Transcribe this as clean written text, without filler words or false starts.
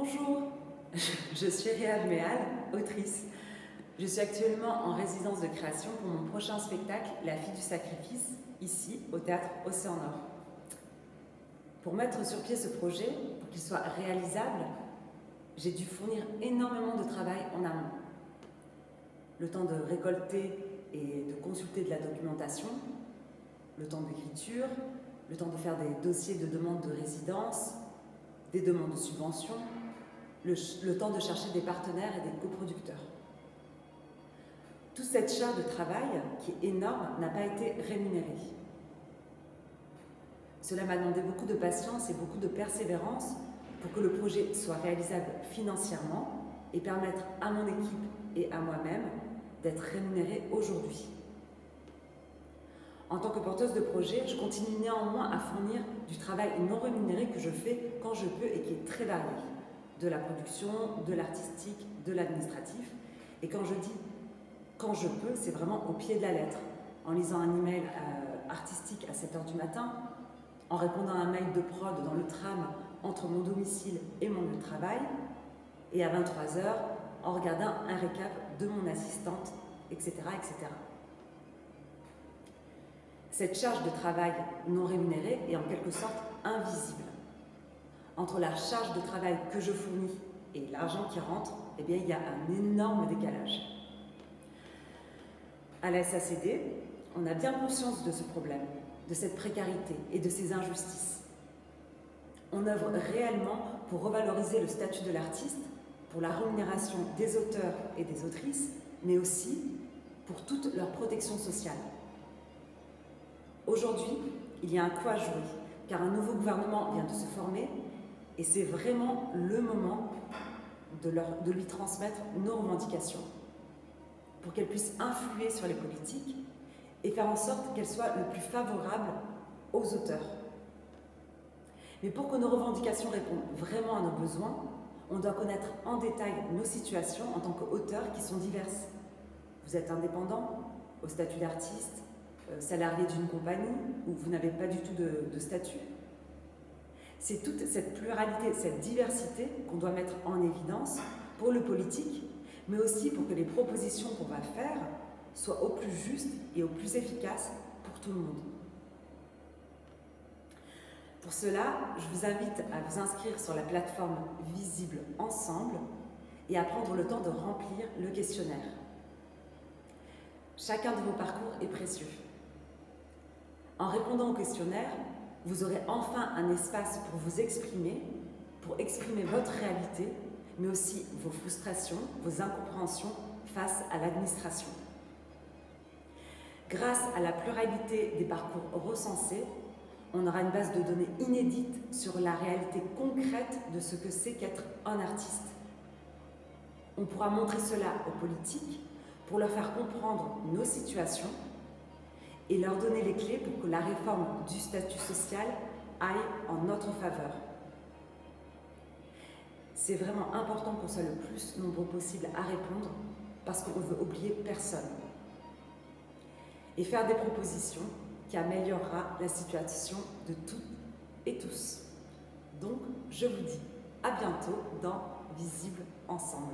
Bonjour, je suis Réal Méal, autrice. Je suis actuellement en résidence de création pour mon prochain spectacle, La fille du sacrifice, ici, au Théâtre Océan Nord. Pour mettre sur pied ce projet, pour qu'il soit réalisable, j'ai dû fournir énormément de travail en amont. Le temps de récolter et de consulter de la documentation, le temps d'écriture, le temps de faire des dossiers de demande de résidence, des demandes de subventions, le temps de chercher des partenaires et des coproducteurs. Toute cette charge de travail, qui est énorme, n'a pas été rémunérée. Cela m'a demandé beaucoup de patience et beaucoup de persévérance pour que le projet soit réalisable financièrement et permettre à mon équipe et à moi-même d'être rémunérée aujourd'hui. En tant que porteuse de projet, je continue néanmoins à fournir du travail non rémunéré que je fais quand je peux et qui est très varié. De la production, de l'artistique, de l'administratif. Et quand je dis quand je peux, c'est vraiment au pied de la lettre. En lisant un email artistique à 7h du matin, en répondant à un mail de prod dans le tram entre mon domicile et mon lieu de travail, et à 23h, en regardant un récap de mon assistante, etc., etc. Cette charge de travail non rémunérée est en quelque sorte invisible. Entre la charge de travail que je fournis et l'argent qui rentre, eh bien, il y a un énorme décalage. À la SACD, on a bien conscience de ce problème, de cette précarité et de ces injustices. On œuvre réellement pour revaloriser le statut de l'artiste, pour la rémunération des auteurs et des autrices, mais aussi pour toute leur protection sociale. Aujourd'hui, il y a un coup à jouer, car un nouveau gouvernement vient de se former et c'est vraiment le moment de lui transmettre nos revendications pour qu'elle puisse influer sur les politiques et faire en sorte qu'elle soit le plus favorable aux auteurs. Mais pour que nos revendications répondent vraiment à nos besoins, on doit connaître en détail nos situations en tant qu'auteurs qui sont diverses. Vous êtes indépendant, au statut d'artiste, salarié d'une compagnie, ou vous n'avez pas du tout de statut. C'est toute cette pluralité, cette diversité qu'on doit mettre en évidence pour le politique, mais aussi pour que les propositions qu'on va faire soient au plus justes et au plus efficaces pour tout le monde. Pour cela, je vous invite à vous inscrire sur la plateforme Visible Ensemble et à prendre le temps de remplir le questionnaire. Chacun de vos parcours est précieux. En répondant au questionnaire, vous aurez enfin un espace pour vous exprimer, pour exprimer votre réalité, mais aussi vos frustrations, vos incompréhensions face à l'administration. Grâce à la pluralité des parcours recensés, on aura une base de données inédite sur la réalité concrète de ce que c'est qu'être un artiste. On pourra montrer cela aux politiques pour leur faire comprendre nos situations et leur donner les clés pour que la réforme du statut social aille en notre faveur. C'est vraiment important qu'on soit le plus nombreux possible à répondre parce qu'on ne veut oublier personne. Et faire des propositions qui améliorera la situation de toutes et tous. Donc, je vous dis à bientôt dans Visible Ensemble.